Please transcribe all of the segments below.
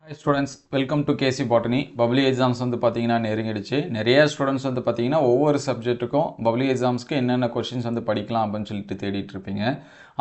Hi students, welcome to KC Botany. Bubbly exams வந்து பாத்தீங்கன்னா நெருங்கிடுச்சு. நிறைய ஸ்டூடண்ட்ஸ் வந்து பாத்தீங்கன்னா ஒவ்வொரு சப்ஜெக்ட்டுக்கும் பப்ளிக் எக்ஸாம்ஸ்க்கு என்னென்ன क्वेश्चंस வந்து படிக்கலாம் அப்படினு சொல்லிட்டு தேடிட்டு இருப்பீங்க.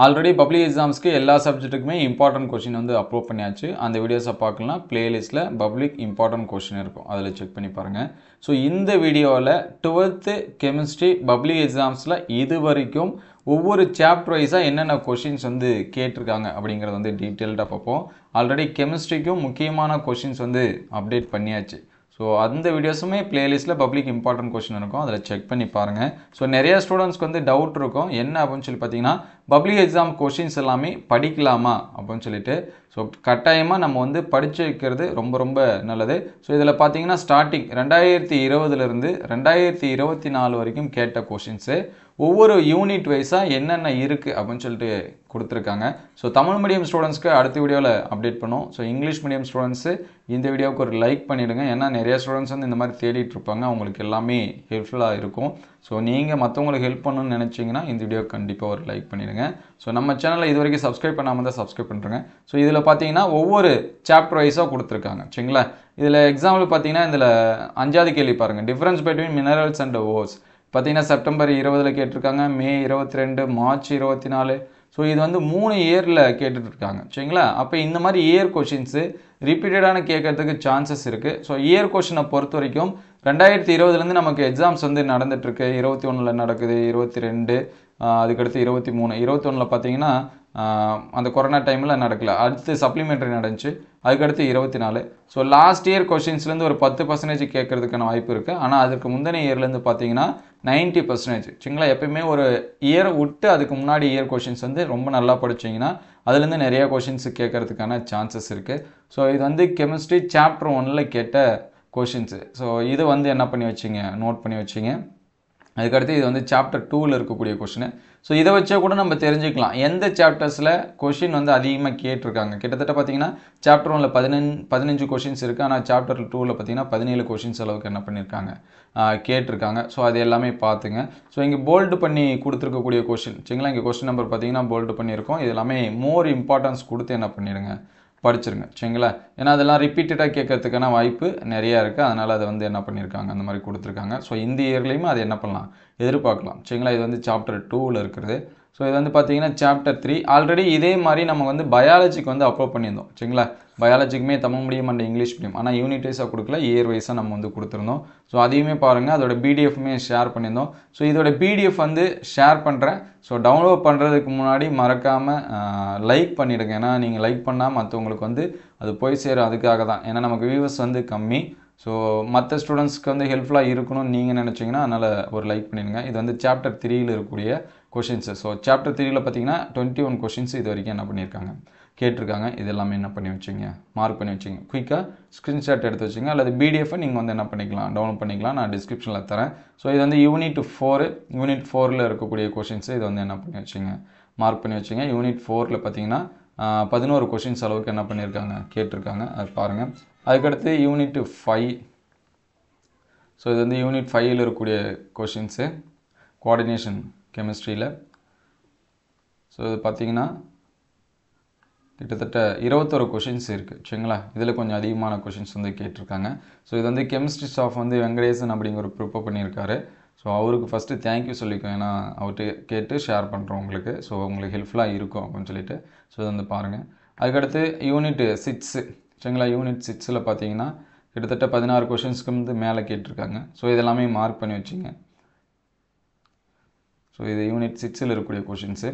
ஆல்ரெடி பப்ளிக் எக்ஸாம்ஸ்க்கு எல்லா சப்ஜெக்ட்டுக்குமே இம்பார்ட்டன்ட் क्वेश्चन வந்து அப்லோட் பண்ணியாச்சு. அந்த வீடியோஸை பார்க்கலாம். பிளேலிஸ்ட்ல பப்ளிக் இம்பார்ட்டன்ட் क्वेश्चन இருக்கும். அதில செக் பண்ணி பாருங்க. சோ இந்த வீடியோல 12th கெமிஸ்ட்ரி பப்ளிக் எக்ஸாம்ஸ்ல இதுவரைக்கும் ஒவ்வொரு சாப்டர் வைஸா என்னென்ன क्वेश्चंस வந்து கேட்டிருக்காங்க அப்படிங்கறது வந்து டீடைலா பார்ப்போம். ஆல்ரெடி கெமிஸ்ட்ரிக்கு முக்கியமான क्वेश्चंस வந்து அப்டேட் பண்ணியாச்சு. சோ அந்த வீடியோஸுமே பிளேலிஸ்ட்ல பப்ளிக் இம்பார்ட்டன்ட் क्वेश्चन இருக்கும். அதல செக் பண்ணி பாருங்க. சோ நிறைய ஸ்டூடண்ட்ஸ்க்கு வந்து டவுட் இருக்கும். என்ன அப்படினு சொல்லி பாத்தீங்கன்னா பப்ளிக் எக்ஸாம் क्वेश्चंस எல்லாமே படிக்கலாமா அப்படினு சொல்லிட்டு சோ கட்டாயமா நம்ம வந்து படிச்சு வைக்கிறது ரொம்ப நல்லது. சோ இதல பாத்தீங்கன்னா ஸ்டார்டிங் 2020 ல இருந்து 2024 வரைக்கும் கேட்ட क्वेश्चंस ஒவ்வொரு யூனிட் வைஸா என்னென்ன இருக்கு அப்படினு சொல்லிட்டு கொடுத்திருக்காங்க. சோ தமிழ் மீடியம் ஸ்டூடண்ட்ஸ்க்கு அடுத்த வீடியோல அப்டேட் பண்ணுவோம். சோ இங்கிலீஷ் மீடியம் ஸ்டூடண்ட்ஸ் இந்த வீடியோக்கு ஒரு லைக் பண்ணிடுங்க. ஏன்னா நிறைய ஸ்டூடண்ட்ஸ் வந்து இந்த மாதிரி தேடிட்டு இருப்பாங்க. உங்களுக்கு எல்லாமே ஹெல்ப்ஃபுல்லா இருக்கும். சோ நீங்க மத்தவங்களுக்கு ஹெல்ப் பண்ணனும்னு நினைச்சீங்கன்னா இந்த வீடியோக்கு கண்டிப்பா ஒரு லைக் பண்ணிடுங்க. சோ நம்ம சேனலை இதுவரைக்கும் சப்ஸ்கிரைப் பண்ணாம இருந்தா சப்ஸ்கிரைப் பண்ணுங்க. சோ இதுல பாத்தீங்கன்னா ஒவ்வொரு சாப்டர் வைஸா கொடுத்திருக்காங்க. சரிங்களா? இதுல எக்ஸாம்பிள் பாத்தீங்கன்னா இதுல அஞ்சாவது கேள்வி பாருங்க. Difference between minerals and ores. பாத்தீங்கன்னா செப்டம்பர் 20ல கேட்டிருக்காங்க. மே 22, மார்ச் 24. சோ இது வந்து 3 இயர்ல கேட்டுட்டு இருக்காங்க. சரிங்களா? அப்ப இந்த மாதிரி இயர் क्वेश्चंस ரிப்பீட்டடான கேட்கிறதுக்கு சான்சஸ் இருக்கு. சோ இயர் क्वेश्चனை பொறுத்தவரைக்கும் 2020 ல இருந்து நமக்கு எக்ஸாம்ஸ் வந்து நடந்துட்டு இருக்கு. 21ல நடக்குது, 22 அதுக்கு அடுத்து 23. 21ல பாத்தீங்கன்னா அந்த கொரோனா டைம்ல நடக்கல. அடுத்து சப்ளிமெண்டரி நடந்துச்சு. அதுக்கு அடுத்து 24. சோ லாஸ்ட் இயர் क्वेश्चंसல இருந்து ஒரு 10% கேட்கிறதுக்கான வாய்ப்பு இருக்கு. ஆனா அதுக்கு முந்தின இயர்ல இருந்து பாத்தீங்கன்னா 90%. சரிங்களா? எப்பவுமே ஒரு இயர் விட்டு அதுக்கு முன்னாடி இயர் क्वेश्चंस வந்து ரொம்ப நல்லா படிச்சீங்கன்னா அதில இருந்து நிறைய क्वेश्चंस கேட்கிறதுக்கான சான்சஸ் இருக்கு. சோ இது வந்து கெமிஸ்ட்ரி சாப்டர் 1ல கேட்ட क्वेश्चंस. சோ இது வந்து என்ன பண்ணி வச்சீங்க? நோட் பண்ணி வச்சீங்க. அதுக்கு அடுத்து இது வந்து சாப்டர் 2ல இருக்கக்கூடிய क्वेश्चन. சோ இத வச்சே கூட நம்ம தெரிஞ்சுக்கலாம். எந்த சாப்டர்ஸ்ல क्वेश्चन வந்து அதிகமா கேட்டிருக்காங்க. கிட்டத்தட்ட பாத்தீங்கன்னா சாப்டர் 1ல 15 क्वेश्चंस இருக்கு. ஆனா சாப்டர் 2ல பாத்தீங்கன்னா 17 क्वेश्चंस அளவுக்கு என்ன பண்ணிருக்காங்க? கேட்டிருக்காங்க. சோ அது எல்லாமே பாத்துங்க. சோ இங்க போல்ட் பண்ணி கொடுத்திருக்க கூடிய क्वेश्चन. சரிங்களா? இங்க क्वेश्चन நம்பர் பாத்தீங்கன்னா போல்ட் பண்ணி இருக்கும். இது எல்லாமே மோர் இம்பார்ட்டன்ஸ் கொடுத்து என்ன பண்ணிடுங்க? படிச்சிருங்க. சரிங்களா? ஏன்னா அதெல்லாம் ரிப்பீட்டடா கேட்கிறதுக்கான வாய்ப்பு நிறைய இருக்கு. அதனால அது வந்து என்ன பண்ணிருக்காங்க? அந்த மாதிரி கொடுத்திருக்காங்க. சோ இந்த இயர்லயும் அது என்ன பண்ணலாம்? எதிர்பார்க்கலாம். சரிங்களா? இது வந்து சாப்டர் 2ல இருக்குது. சோ இது வந்து பாத்தீங்கன்னா சாப்டர் 3 ஆல்ரெடி இதே மாதிரி நம்ம வந்து பயாலஜிக்கு வந்து அப்லோட் பண்ணியிருந்தோம். சரிங்களா? பயாலஜிக்குமே Tamil medium and English medium. ஆனா யூனிட் வைஸா கொடுக்கல, இயர் வைஸா நம்ம வந்து கொடுத்திருந்தோம். சோ அதையுமே பாருங்க. அதோட பிடிஎஃப்மே ஷேர் பண்ணியிருந்தோம். சோ இதோட பிடிஎஃப் வந்து ஷேர் பண்றேன். சோ டவுன்லோட் பண்றதுக்கு முன்னாடி மறக்காம லைக் பண்ணிடுங்க. ஏன்னா நீங்க லைக் பண்ணா மத்தவங்களுக்கு வந்து அது போய் சேரும். அதுக்காக தான். ஏன்னா நமக்கு வியூவர்ஸ் வந்து கம்மி. சோ மத்த ஸ்டூடண்ட்ஸ்க்கு வந்து ஹெல்ப்ஃபுல்லா இருக்கணும்னு நீங்க நினைச்சீங்கன்னா அதனால ஒரு லைக் பண்ணிடுங்க. இது வந்து சாப்டர் 3ல இருக்கக்கூடிய क्वेश्चंस. சோ சாப்டர் 3ல பாத்தீங்கன்னா 21 क्वेश्चंस இதுவரைக்கும் என்ன பண்ணிருக்காங்க? கேட்டிருக்காங்க. இது எல்லாமே என்ன பண்ணி வச்சீங்க? மார்க் பண்ணி வச்சீங்க. குயிக்கா ஸ்கிரீன்ஷாட் எடுத்து வச்சீங்க. அல்லது பிடிஎஃப் நீங்க வந்து என்ன பண்ணிக்கலாம்? டவுன்லோட் பண்ணிக்கலாம். நான் டிஸ்கிரிப்ஷன்ல தரேன். சோ இது வந்து யூனிட் 4. யூனிட் 4ல இருக்கக்கூடிய क्वेश्चंस இது வந்து என்ன பண்ணி வச்சீங்க? மார்க் பண்ணி வச்சீங்க. யூனிட் 4ல பாத்தீங்கன்னா 11 क्वेश्चंस அளவுக்கு என்ன பண்ணிருக்காங்க? கேட்டிருக்காங்க. அது பாருங்க. அதுக்கு அடுத்து யூனிட் 5. சோ இது வந்து யூனிட் 5ல இருக்கக்கூடிய क्वेश्चंस கோஆர்டினேஷன் கெமிஸ்ட்ரியில. சோ இது பாத்தீங்கன்னா கிட்டத்தட்ட 21 क्वेश्चंस இருக்கு. சரிங்களா? இதுல கொஞ்சம் அதிகமான क्वेश्चंस வந்து கேட்டிருக்காங்க. சோ இது வந்து கெமிஸ்ட்ரி ஸ்டாஃப் வந்து வெங்கடேசன் அப்படிங்கிற ஒரு ப்ரிப்பேர் பண்ணியிருக்காரு. சோ அவருக்கு ஃபர்ஸ்ட் தேங்க் யூ சொல்லிக்கோ. ஏன்னா அவர்ட்ட கேட்டு ஷேர் பண்றோம் உங்களுக்கு. சோ உங்களுக்கு ஹெல்ப்ஃபுல்லா இருக்கும் அப்படின்னு சொல்லிட்டு. சோ இத வந்து பாருங்க. அதுக்கு அடுத்து யூனிட் 6. சரிங்களா? யூனிட் 6ல பாத்தீங்கன்னா கிட்டத்தட்ட 16 क्वेश्चंसக்கு வந்து மேல கேட்டிருக்காங்க. சோ இதெல்லாமே மார்க் பண்ணி வச்சீங்க. சோ இது யூனிட் 6ல இருக்கக்கூடிய क्वेश्चंस.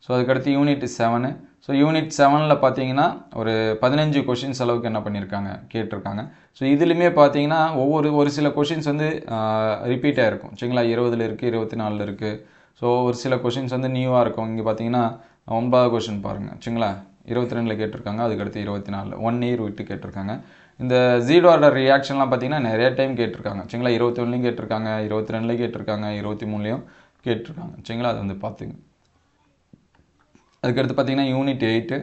சோ அதுக்கு அடுத்து யூனிட் 7. சோ யூனிட் 7ல பாத்தீங்கன்னா ஒரு 15 क्वेश्चंस அளவுக்கு என்ன பண்ணிருக்காங்க? கேட்டிருக்காங்க. சோ இதிலுமே பாத்தீங்கன்னா ஒரு சில क्वेश्चंस வந்து ரிப்பீட் ஆயிருக்கும். சரிங்களா? 20ல இருக்கு, 24ல இருக்கு. சோ ஒரு சில क्वेश्चंस வந்து நியூவா இருக்கும். இங்க பாத்தீங்கன்னா 9வது क्वेश्चन பாருங்க. சரிங்களா? 22ல கேட்டிருக்காங்க. அதுக்கு அடுத்து 24ல 1 இயர் விட்டு கேட்டிருக்காங்க. இந்த ஜீரோ ஆர்டர் ரியாக்ஷன்லாம் பாத்தீங்கன்னா நிறைய டைம் கேட்டிருக்காங்க. சரிங்களா? 21லயும் கேட்டிருக்காங்க, 22லயும் கேட்டிருக்காங்க, 23லயும் கேட்டிருக்காங்க. சரிங்களா? அது வந்து பாத்துங்க. அதுக்கு அடுத்து பாத்தீங்கன்னா யூனிட் 8.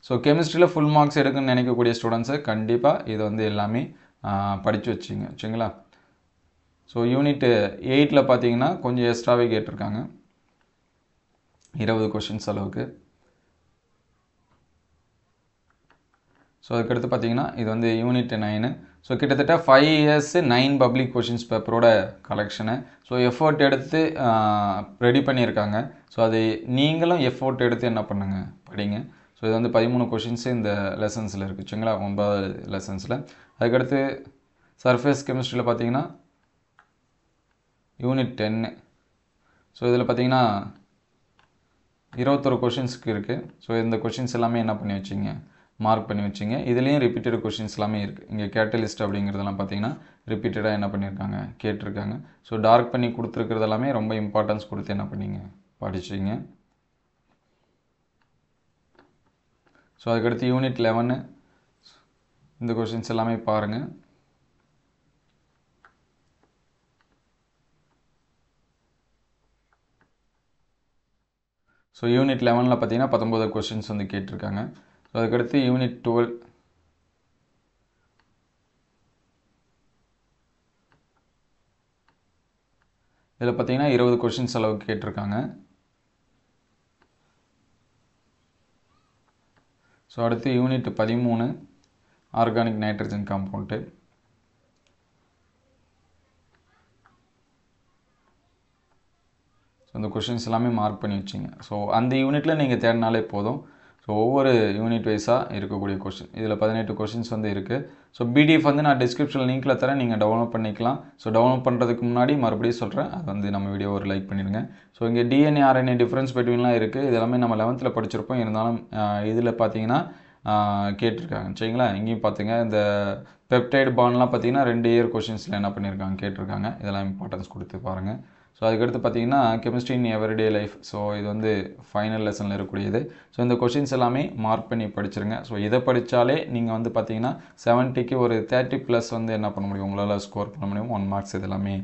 சோ கெமிஸ்ட்ரியில ஃபுல் மார்க்ஸ் எடுக்கணும்னு நினைக்கக்கூடிய ஸ்டூடண்ட்ஸ் கண்டிப்பா இது வந்து எல்லாமே படிச்சு வச்சீங்க. சரிங்களா? சோ யூனிட் 8ல பாத்தீங்கன்னா கொஞ்சம் எக்ஸ்ட்ராவே கேட்டிருக்காங்க. 20 क्वेश्चंस அளவுக்கு. ஸோ அதுக்கடுத்து பார்த்தீங்கன்னா இது வந்து யூனிட் 9. ஸோ கிட்டத்தட்ட 5 years 9 பப்ளிக் கொஷின்ஸ் பேப்பரோட கலெக்ஷனு. ஸோ எஃபோர்ட் எடுத்து ரெடி பண்ணியிருக்காங்க. ஸோ அது நீங்களும் எஃபோர்ட் எடுத்து என்ன பண்ணுங்கள், படிங்க. ஸோ இது வந்து 13 கொஷின்ஸு இந்த லெசன்ஸில் இருக்குது சரிங்களா, 9வது லெசன்ஸில். அதுக்கடுத்து சர்ஃபேஸ் கெமிஸ்ட்ரியில் பார்த்தீங்கன்னா யூனிட் 10. ஸோ இதில் பார்த்தீங்கன்னா 21 கொஷின்ஸ்க்கு இருக்குது. ஸோ இந்த கொஷின்ஸ் எல்லாமே என்ன பண்ணி வச்சிங்க, மார்க் பண்ணி வச்சிங்க. இதுலேயும் ரிப்பீட்டட் கொஷின்ஸ் எல்லாமே இருக்குது. இங்கே கேட்டலிஸ்ட் அப்படிங்கிறதெல்லாம் பார்த்தீங்கன்னா ரிப்பீட்டடாக என்ன பண்ணியிருக்காங்க, கேட்டிருக்காங்க. ஸோ டார்க் பண்ணி கொடுத்துருக்கிறது எல்லாமே ரொம்ப இம்பார்ட்டன்ஸ் கொடுத்து என்ன பண்ணிங்க, படிச்சிங்க. ஸோ அதுக்கடுத்து யூனிட் 11 இந்த கொஷின்ஸ் எல்லாமே பாருங்கள். ஸோ யூனிட் 11ல் பார்த்தீங்கன்னா 19 கொஷின்ஸ் வந்து கேட்டிருக்காங்க. ஸோ அதுக்கடுத்து யூனிட் 12 இதில் பார்த்தீங்கன்னா 20 கொஷின்ஸ் அளவுக்கு கேட்டிருக்காங்க. ஸோ அடுத்து unit 13 organic nitrogen compound. So அந்த கொஷின்ஸ் எல்லாமே மார்க் பண்ணி வச்சிங்க. ஸோ அந்த யூனிட்டில் நீங்கள் தேடினாலே போதும். ஸோ ஒவ்வொரு யூனிட் வைஸாக இருக்கக்கூடிய கொஷின் இதில் 18 கொஷின்ஸ் வந்து இருக்குது. ஸோ பிடிஎஃப் வந்து நான் டிஸ்கிரிப்ஷனில் லிங்க்கில் தரேன், நீங்கள் டவுன்லோட் பண்ணிக்கலாம். ஸோ டவுன்லோட் பண்ணுறதுக்கு முன்னாடி மறுபடியும் சொல்கிறேன், அது வந்து நம்ம வீடியோ ஒரு லைக் பண்ணிடுங்க. ஸோ இங்கே டிஎன்ஏ ஆர்என்ஏ டிஃப்ரென்ஸ் பிட்வீன்லாம் இருக்குது. இது எல்லாமே நம்ம 11th படிச்சிருப்போம். இருந்தாலும் இதில் பார்த்தீங்கன்னா கேட்டிருக்காங்க சரிங்களா. இங்கேயும் பார்த்துங்க இந்த பெப்டைடு பாண்ட்லாம் பார்த்தீங்கன்னா 2 இயர் கொஷின்ஸில் என்ன பண்ணியிருக்காங்க, கேட்டிருக்காங்க. இதெல்லாம் இம்பார்ட்டன்ஸ் கொடுத்து பாருங்கள். ஸோ அதுக்கடுத்து பார்த்தீங்கன்னா கெமிஸ்ட்ரி இன் எவரிடே லைஃப். ஸோ இது வந்து ஃபைனல் லெசனில் இருக்கக்கூடியது. ஸோ இந்த கொஷின்ஸ் எல்லாமே மார்க் பண்ணி படிச்சிருங்க. ஸோ இதை படித்தாலே நீங்கள் வந்து பார்த்தீங்கன்னா 70க்கு ஒரு 30+ வந்து என்ன பண்ண முடியும், உங்களால் ஸ்கோர் பண்ண முடியும். 1 மார்க்ஸ் இது எல்லாமே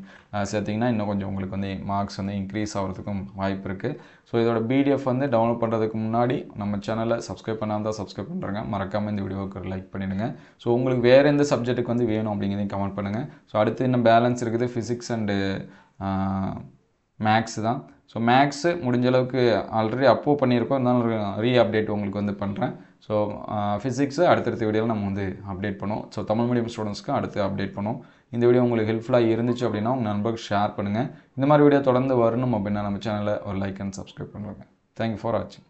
சேர்த்திங்கன்னா இன்னும் கொஞ்சம் உங்களுக்கு வந்து மார்க்ஸ் வந்து இன்க்ரீஸ் ஆகிறதுக்கும் வாய்ப்பு இருக்குது. ஸோ இதோட பிடிஎஃப் வந்து டவுன்லோட் பண்ணுறதுக்கு முன்னாடி நம்ம சேனலை சப்ஸ்கிரைப் பண்ணாமல் தான் சப்ஸ்கிரைப் பண்ணுறேங்க. மறக்காமல் இந்த வீடியோவுக்கு ஒரு லைக் பண்ணிவிடுங்க. ஸோ உங்களுக்கு வேறு எந்த சப்ஜெக்ட்டுக்கு வந்து வேணும் அப்படிங்கிறதையும் கமெண்ட் பண்ணுங்கள். ஸோ அடுத்து இன்னும் பேலன்ஸ் இருக்குது ஃபிசிக்ஸ் அண்டு மேக்ஸு தான். ஸோ மேக்ஸு முடிஞ்ச அளவுக்கு ஆல்ரெடி அப்லோட் பண்ணியிருக்கோம், இருந்தாலும் ரீ அப்டேட் உங்களுக்கு வந்து பண்ணுறேன். ஸோ ஃபிசிக்ஸு அடுத்தடுத்த வீடியோவில் நம்ம வந்து அப்டேட் பண்ணுவோம். ஸோ தமிழ் மீடியம் ஸ்டூடெண்ட்ஸ்க்கு அடுத்து அப்டேட் பண்ணுவோம். இந்த வீடியோ உங்களுக்கு ஹெல்ப்ஃபுல்லாக இருந்துச்சு அப்படின்னா உங்கள் நண்பர்களுக்கு ஷேர் பண்ணுங்கள். இந்த மாதிரி வீடியோ தொடர்ந்து வரணும் அப்படின்னா நம்ம சேனலை ஒரு லைக் அண்ட் சப்ஸ்கிரைப் பண்ணுவாங்க. தேங்க்யூ ஃபார் வாட்சிங்.